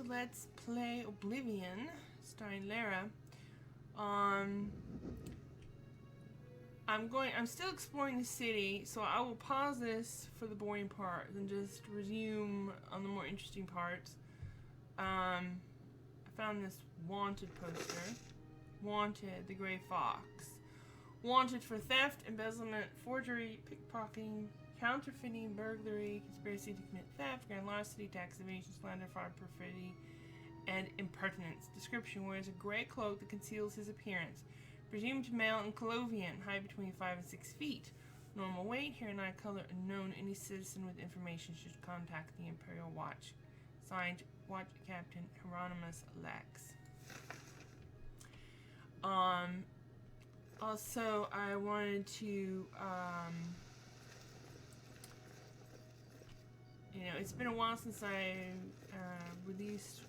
Let's Play Oblivion, starring Lara. I'm still exploring the city, so I will pause this for the boring part and just resume on the more interesting parts. I found this wanted poster. Wanted, the Grey Fox. Wanted for theft, embezzlement, forgery, pickpocketing, counterfeiting, burglary, conspiracy to commit theft, grand larceny, tax evasion, slander, fraud, perfidy, and impertinence. Description: wears a gray cloak that conceals his appearance. Presumed male and Colovian, height between 5 and 6 feet. Normal weight, hair and eye color unknown. Any citizen with information should contact the Imperial Watch. Signed, Watch Captain Hieronymus Lex. Also, I wanted to, it's been a while since I released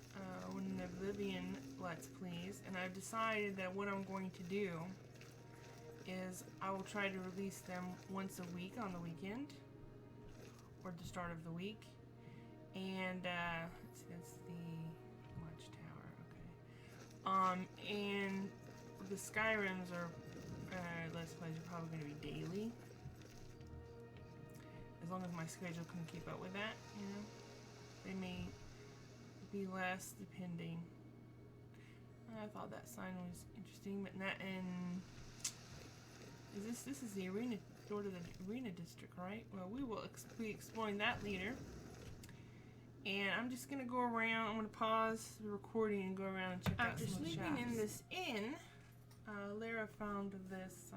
one of the Oblivion Let's Plays, and I've decided that what I'm going to do is I will try to release them once a week on the weekend, or the start of the week, and, let's see, that's the watchtower, okay. And the Skyrims are, Let's Plays are probably going to be daily. As long as my schedule can keep up with that, They may be less depending. I thought that sign was interesting, but not in... This is the arena, door to the arena district, right? Well, we will be exploring that later. And I'm just going to go around. I'm going to pause the recording and go around and check out some of the shops. After sleeping in this inn, Lara found this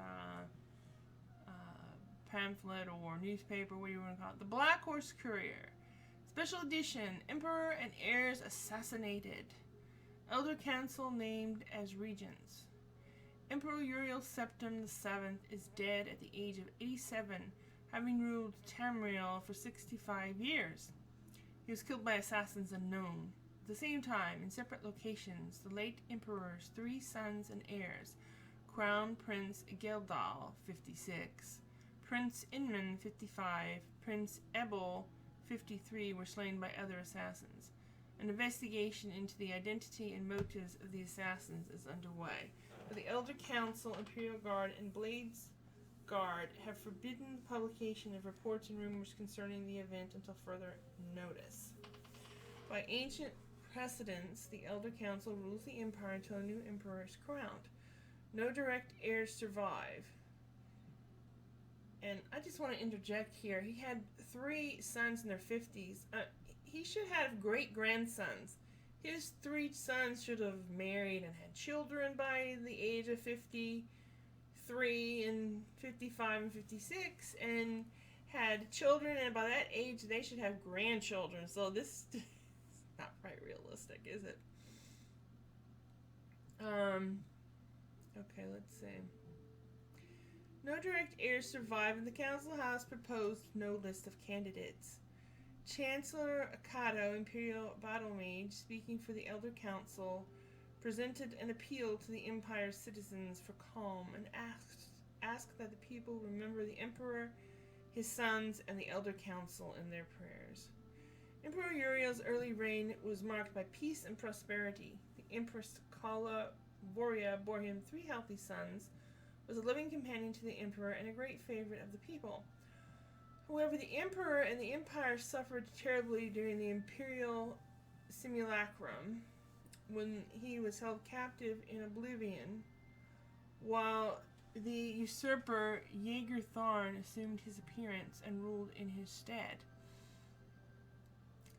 pamphlet or newspaper, what do you want to call it? The Black Horse Courier. Special edition. Emperor and heirs assassinated. Elder Council named as regents. Emperor Uriel Septim VII is dead at the age of 87, having ruled Tamriel for 65 years. He was killed by assassins unknown. At the same time, in separate locations, the late Emperor's 3 sons and heirs, Crown Prince Geldal, 56, Prince Inman, 55, Prince Ebel, 53, were slain by other assassins. An investigation into the identity and motives of the assassins is underway. But the Elder Council, Imperial Guard, and Blades Guard have forbidden the publication of reports and rumors concerning the event until further notice. By ancient precedents, the Elder Council rules the Empire until a new emperor is crowned. No direct heirs survive. And I just want to interject here. He had 3 sons in their 50s. He should have great-grandsons. His 3 sons should have married and had children by the age of 53 and 55 and 56, and had children, and by that age they should have grandchildren. So this is not quite realistic, is it? Okay, let's see. No direct heirs survive, and the council has proposed no list of candidates. Chancellor Akato, Imperial Battle Mage, speaking for the Elder Council, presented an appeal to the Empire's citizens for calm and asked that the people remember the Emperor, his sons, and the Elder Council in their prayers. Emperor Uriel's early reign was marked by peace and prosperity. The Empress Kala Voria bore him 3 healthy sons, was a living companion to the Emperor, and a great favorite of the people. However, the Emperor and the Empire suffered terribly during the Imperial simulacrum, when he was held captive in Oblivion, while the usurper Jaeger Tharn assumed his appearance and ruled in his stead.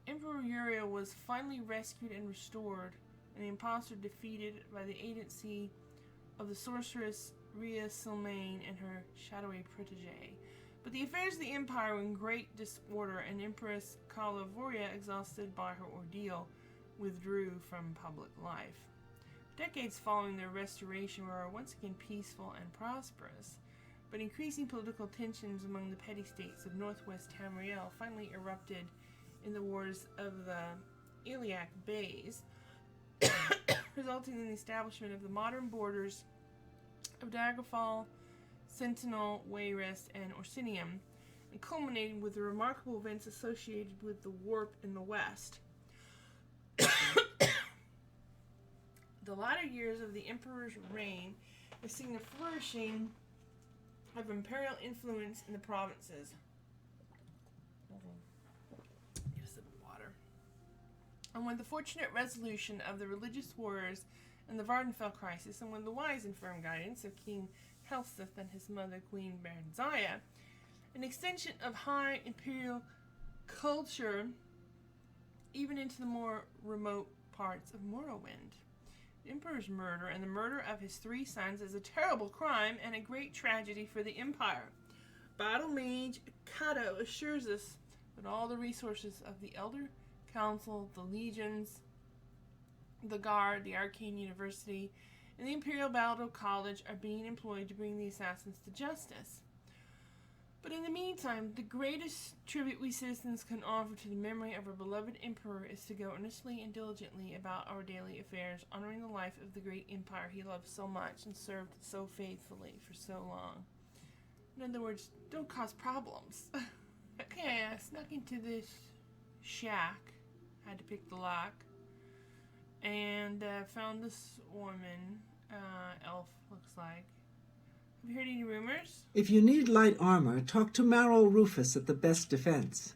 Emperor Uriel was finally rescued and restored, and the impostor defeated by the agency of the sorceress Rhea Silmaine and her shadowy protege. But the affairs of the Empire were in great disorder, and Empress Kala Voria, exhausted by her ordeal, withdrew from public life. Decades following their restoration were once again peaceful and prosperous, but increasing political tensions among the petty states of northwest Tamriel finally erupted in the wars of the Iliac Bays, resulting in the establishment of the modern borders of Daggerfall, Sentinel, Wayrest, and Orsinium, and culminating with the remarkable events associated with the Warp in the West. The latter years of the Emperor's reign have seen the flourishing of imperial influence in the provinces. Get a sip of water. And when the fortunate resolution of the religious wars and the Vardenfell crisis, and when the wise and firm guidance of King Helseth and his mother Queen Bernzaya, an extension of high imperial culture even into the more remote parts of Morrowind. The Emperor's murder and the murder of his 3 sons is a terrible crime and a great tragedy for the Empire. Battle Mage Kato assures us that all the resources of the Elder Council, the Legions, the Guard, the Arcane University, and the Imperial Battle College are being employed to bring the assassins to justice. But in the meantime, the greatest tribute we citizens can offer to the memory of our beloved Emperor is to go earnestly and diligently about our daily affairs, honoring the life of the great empire he loved so much and served so faithfully for so long. In other words, don't cause problems. Okay, I snuck into this shack, had to pick the lock, and found this woman, elf looks like. Have you heard any rumors? If you need light armor, talk to Marrow Rufus at the Best Defense.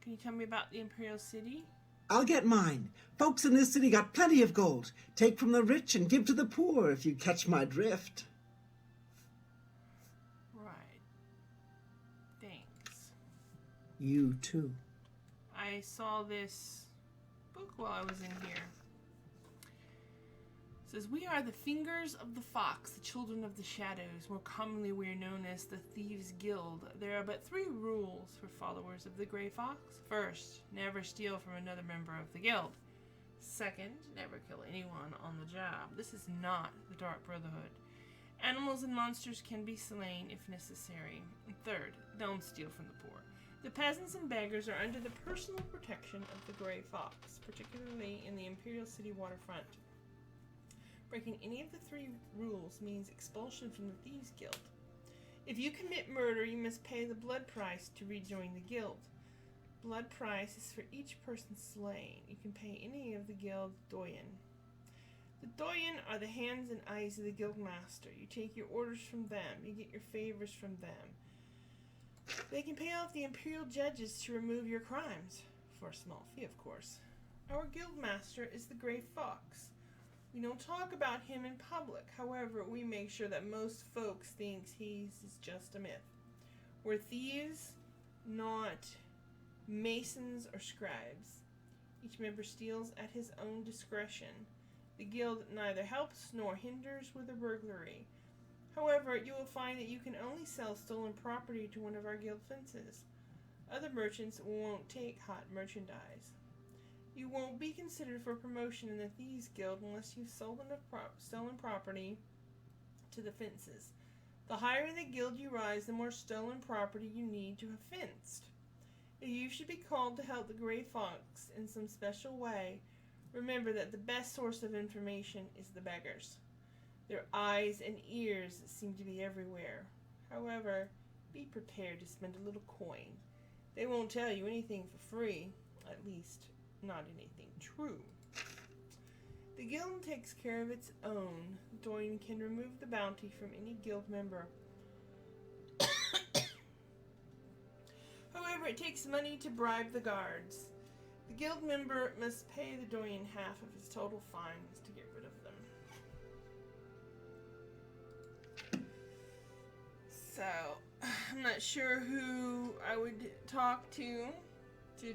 Can you tell me about the Imperial City? I'll get mine. Folks in this city got plenty of gold. Take from the rich and give to the poor, if you catch my drift. Right. Thanks. You too. I saw this book while I was in here. It says, we are the Fingers of the Fox, the Children of the Shadows. More commonly we are known as the Thieves' Guild. There are but 3 rules for followers of the Grey Fox. First, never steal from another member of the guild. Second, never kill anyone on the job. This is not the Dark Brotherhood. Animals and monsters can be slain if necessary. And third, don't steal from the poor. The peasants and beggars are under the personal protection of the Grey Fox, particularly in the Imperial City waterfront. Breaking any of the 3 rules means expulsion from the Thieves' Guild. If you commit murder, you must pay the blood price to rejoin the guild. Blood price is for each person slain. You can pay any of the guild doyen. The doyen are the hands and eyes of the guild master. You take your orders from them. You get your favors from them. They can pay off the imperial judges to remove your crimes, for a small fee, of course. Our guild master is the Grey Fox. We don't talk about him in public. However, we make sure that most folks think he's just a myth. We're thieves, not masons or scribes. Each member steals at his own discretion. The guild neither helps nor hinders with a burglary. However, you will find that you can only sell stolen property to one of our guild fences. Other merchants won't take hot merchandise. You won't be considered for promotion in the Thieves Guild unless you've sold enough stolen property to the fences. The higher in the guild you rise, the more stolen property you need to have fenced. If you should be called to help the Grey Fox in some special way, remember that the best source of information is the beggars. Their eyes and ears seem to be everywhere. However, be prepared to spend a little coin. They won't tell you anything for free, at least not anything true. The guild takes care of its own. Doyen can remove the bounty from any guild member. However, it takes money to bribe the guards. The guild member must pay the Doyen half of his total fines to get rid of them. So, I'm not sure who I would talk to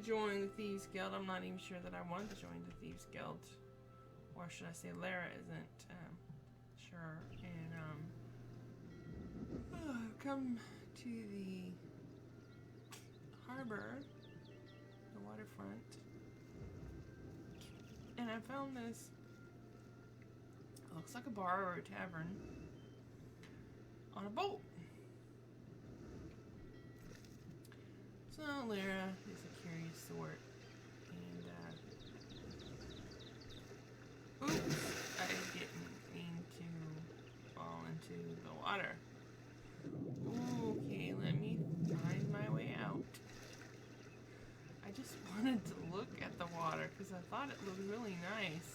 join the Thieves Guild. I'm not even sure that I want to join the Thieves Guild. Or should I say Lara isn't sure. And come to the harbor, the waterfront, and I found this, it looks like a bar or a tavern on a boat. So Lara is a curious sort, and oops, I didn't mean to fall into the water. Okay, let me find my way out. I just wanted to look at the water because I thought it looked really nice.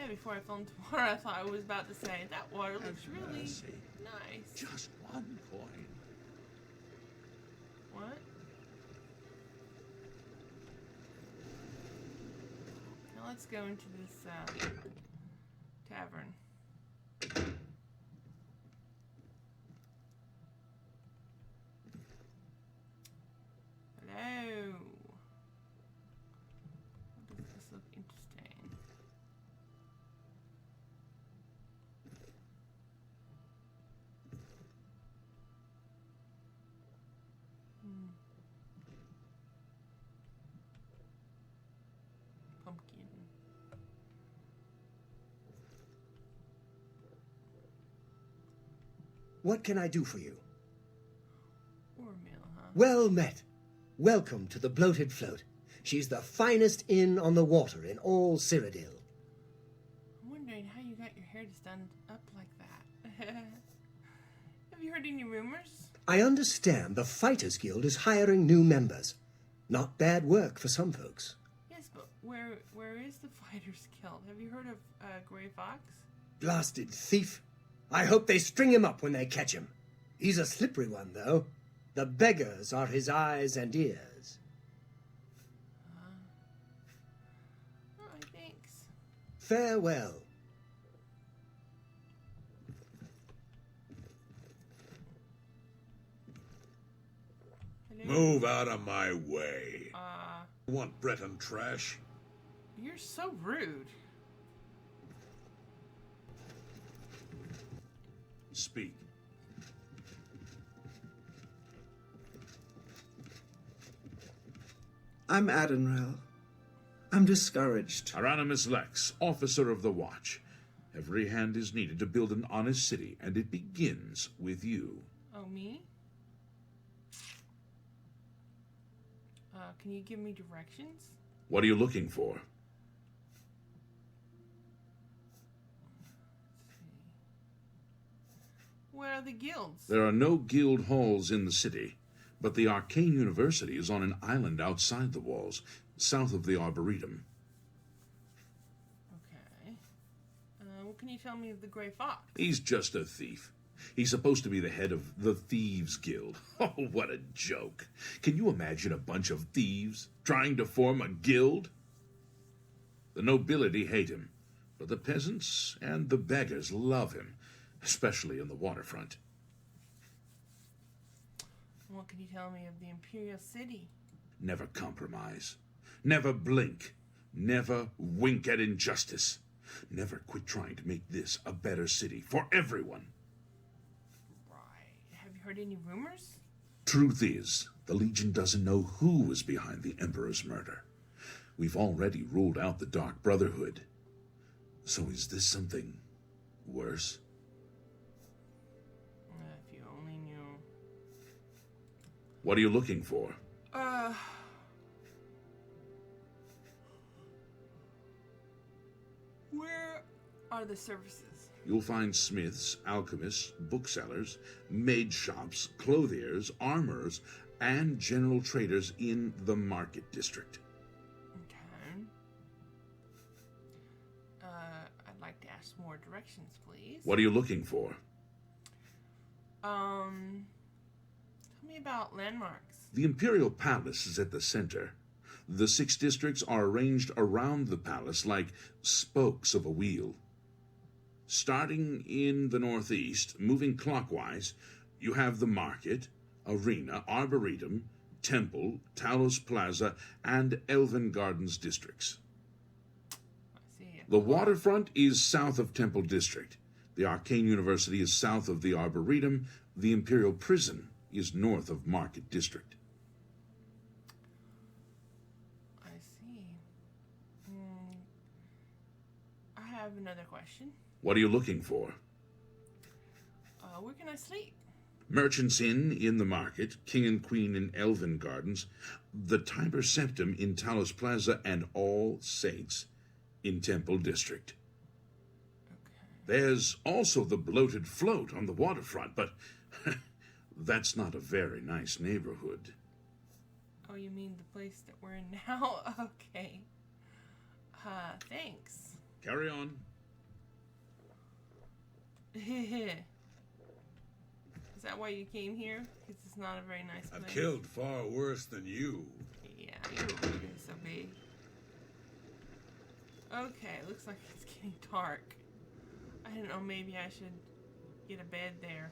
Yeah, before I fell into water, I thought I was about to say, that water looks really nice. Just one coin. What? Now let's go into this tavern. Hello. Does this look interesting? Pumpkin. What can I do for you? Or a meal, huh? Well met. Welcome to the Bloated Float. She's the finest inn on the water in all Cyrodiil. I'm wondering how you got your hair to stand up like that. Have you heard any rumors? I understand the Fighters Guild is hiring new members. Not bad work for some folks. Yes, but where is the Fighters Guild? Have you heard of Gray Fox? Blasted thief. I hope they string him up when they catch him. He's a slippery one, though. The beggars are his eyes and ears. Alright, thanks. Farewell. Hello? Move out of my way. Want Breton trash? You're so rude. Speak. I'm Adonrel. I'm discouraged. Hieronymus Lex, officer of the watch. Every hand is needed to build an honest city, and it begins with you. Oh, me? Can you give me directions? What are you looking for? Where are the guilds? There are no guild halls in the city, but the Arcane University is on an island outside the walls, south of the Arboretum. Okay. What can you tell me of the Gray Fox? He's just a thief. He's supposed to be the head of the Thieves Guild. Oh, what a joke. Can you imagine a bunch of thieves trying to form a guild? The nobility hate him, but the peasants and the beggars love him, especially in the waterfront. What can you tell me of the Imperial City? Never compromise. Never blink. Never wink at injustice. Never quit trying to make this a better city for everyone. Right. Have you heard any rumors? Truth is, the Legion doesn't know who was behind the Emperor's murder. We've already ruled out the Dark Brotherhood. So is this something worse? If you only knew. What are you looking for? Where are the services? You'll find smiths, alchemists, booksellers, maid shops, clothiers, armorers, and general traders in the market district. Okay. I'd like to ask more directions, please. What are you looking for? Tell me about landmarks. The Imperial Palace is at the center. The 6 districts are arranged around the palace like spokes of a wheel. Starting in the northeast, moving clockwise, you have the market, arena, arboretum, temple, Talos Plaza, and Elven Gardens districts. I see. The waterfront is south of Temple District. The Arcane University is south of the Arboretum. The Imperial Prison is north of Market District. I see. I have another question. What are you looking for? Where can I sleep? Merchant's Inn in the market, King and Queen in Elven Gardens, the Tiber Septim in Talos Plaza, and All Saints in Temple District. Okay. There's also the Bloated Float on the waterfront, but that's not a very nice neighborhood. Oh, you mean the place that we're in now? Okay. Thanks. Carry on. Is that why you came here? Because it's not a very nice place. I've killed far worse than you. Yeah, you're so big. Okay, looks like it's getting dark. I don't know, maybe I should get a bed there.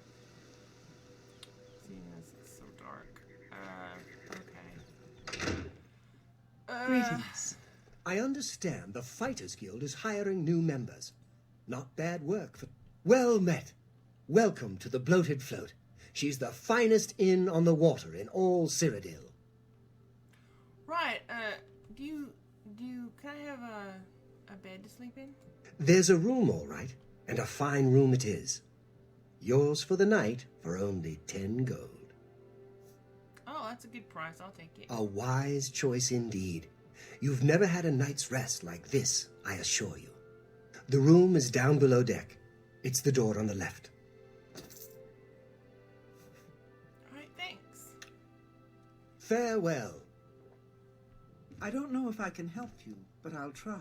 Seeing as it's so dark. Okay. Greetings. I understand the Fighters Guild is hiring new members. Not bad work. Well met. Welcome to the Bloated Float. She's the finest inn on the water in all Cyrodiil. Right, can I have a bed to sleep in? There's a room, all right, and a fine room it is. Yours for the night for only 10 gold. Oh, that's a good price. I'll take it. A wise choice indeed. You've never had a night's rest like this, I assure you. The room is down below deck. It's the door on the left. Alright, thanks. Farewell. I don't know if I can help you, but I'll try.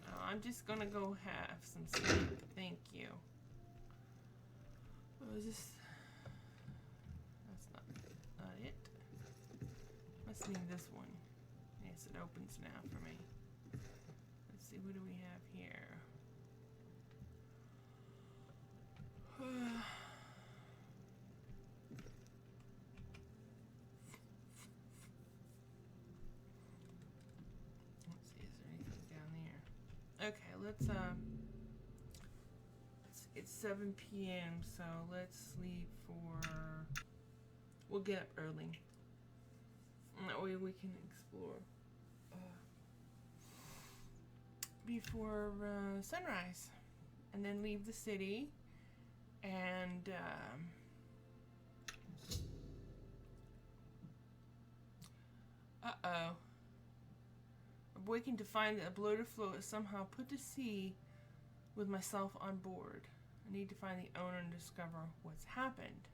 No, I'm just gonna go have some sleep. Thank you. Oh, is this... That's not it. Must mean this one. Yes, it opens now for me. Let's see, what do we have here? Let's see, is there anything down there? Okay, it's 7 p.m., so let's sleep for... We'll get up early. And that way we can explore before sunrise. And then leave the city. And uh-oh. Awakened to find that a bloated float is somehow put to sea with myself on board. I need to find the owner and discover what's happened.